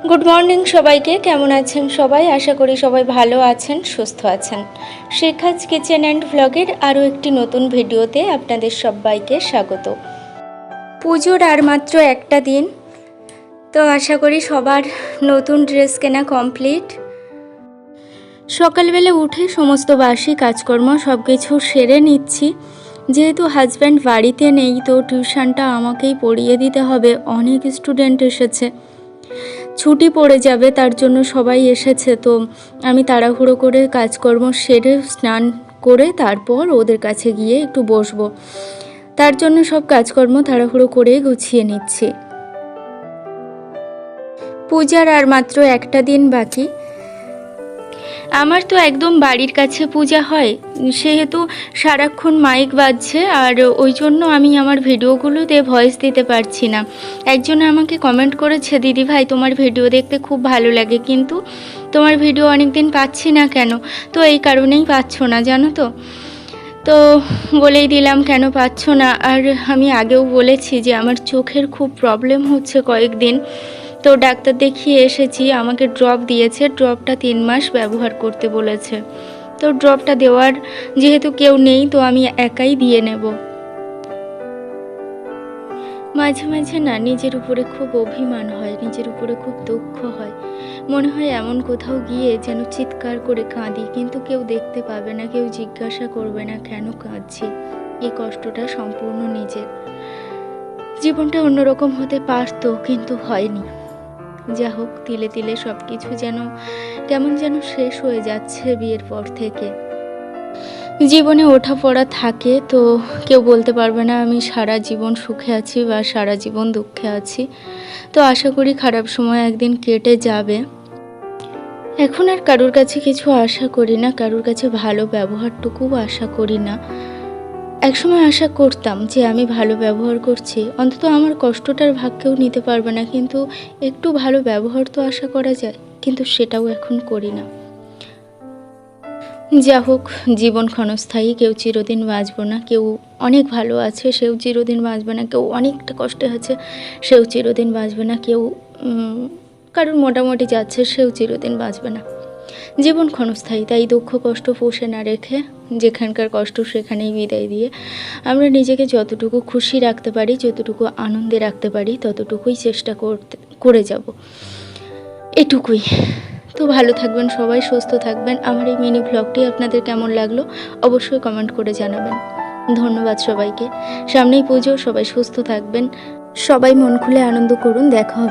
Good morning সবাইকে। কেমন আছেন সবাই? আশা করি সবাই ভালো আছেন, সুস্থ আছেন। শিখাজ কিচেন অ্যান্ড ভ্লগের আরও একটি নতুন ভিডিওতে আপনাদের সবাইকে স্বাগত। পুজোর আর মাত্র একটা দিন, তো আশা করি সবার নতুন ড্রেস কেনা কমপ্লিট। সকালবেলা উঠে সমস্ত বাসি কাজকর্ম সব কিছু সেরে নিচ্ছি। যেহেতু হাজব্যান্ড বাড়িতে নেই, তো টিউশনটা আমাকেই পড়িয়ে দিতে হবে। অনেক স্টুডেন্ট এসেছে, ছুটি পড়ে যাবে, তার জন্য সবাই এসেছে। তো আমি তাড়াহুড়ো করে কাজকর্ম সেরে স্নান করে তারপর ওদের কাছে গিয়ে একটু বসবো। তার জন্য সব কাজকর্ম তাড়াহুড়ো করে গুছিয়ে নিচ্ছি। পূজার আর মাত্র একটা দিন বাকি। আমার তো একদম বাড়ির কাছে পূজা হয়, সেহেতু সারাক্ষণ মাইক বাজছে, আর ওই জন্য আমি আমার ভিডিওগুলোতে ভয়েস দিতে পারছি না। একজন আমাকে কমেন্ট করেছে, দিদি ভাই তোমার ভিডিও দেখতে খুব ভালো লাগে, কিন্তু তোমার ভিডিও অনেক দিন পাচ্ছি না কেন? তো এই কারণেই পাচ্ছ না, জানো তো বলেই দিলাম কেন পাচ্ছ না। আর আমি আগেও বলেছি যে আমার চোখের খুব প্রবলেম হচ্ছে কয়েকদিন, তো ডাক্তার দেখিয়ে এসেছি। আমাকে ড্রপ দিয়েছে, ড্রপটা 3 মাস ব্যবহার করতে বলেছে। তো ড্রপটা দেওয়ার যেহেতু কেউ নেই, তো আমি একাই দিয়ে নেব। মাঝে মাঝে না নিজের উপরে খুব অভিমান হয়, নিজের উপরে খুব দুঃখ হয়। মনে হয় এমন কোথাও গিয়ে যেন চিৎকার করে কাঁদি, কিন্তু কেউ দেখতে পাবে না, কেউ জিজ্ঞাসা করবে না কেন কাঁদছি। এই কষ্টটা সম্পূর্ণ নিজের। জীবনটা অন্যরকম হতে পারতো, কিন্তু হয়নি। যা হোক, তিলে তিলে সব কিছু যেন কেমন যেন শেষ হয়ে যাচ্ছে বিয়ের পর থেকে। জীবনে ওঠা পড়া থাকে, তো কেউ বলতে পারবে না আমি সারা জীবন সুখে আছি বা সারা জীবন দুঃখে আছি। তো আশা করি খারাপ সময় একদিন কেটে যাবে। এখন আর কারোর কাছে কিছু আশা করি না, কারোর কাছে ভালো ব্যবহারটুকুও আশা করি না। একসময় আশা করতাম যে আমি ভালো ব্যবহার করছি, অন্তত আমার কষ্টটার ভাগ কেউ নিতে পারবে না, কিন্তু একটু ভালো ব্যবহার তো আশা করা যায়, কিন্তু সেটাও এখন করি না। যা হোক, জীবন ক্ষণস্থায়ী, কেউ চিরদিন বাঁচবো না। কেউ অনেক ভালো আছে, সেও চিরদিন বাঁচবে না। কেউ অনেকটা কষ্টে আছে, সেও চিরদিন বাঁচবে না। কেউ কারোর মোটামুটি যাচ্ছে, সেও চিরদিন বাঁচবে না। জীবন ক্ষণস্থায়ী, তাই দুঃখ কষ্ট পুষে না রেখে, যেখানকার কষ্ট সেখানেই বিদায় দিয়ে আমরা নিজেকে যতটুকু খুশি রাখতে পারি, যতটুকু আনন্দে রাখতে পারি, ততটুকুই চেষ্টা করে যাব। এটুকুই। তো ভালো থাকবেন সবাই, সুস্থ থাকবেন। আমার এই মিনি ব্লগটি আপনাদের কেমন লাগলো অবশ্যই কমেন্ট করে জানাবেন। ধন্যবাদ সবাইকে। সামনেই পুজো, সবাই সুস্থ থাকবেন, সবাই মন খুলে আনন্দ করুন। দেখা হবে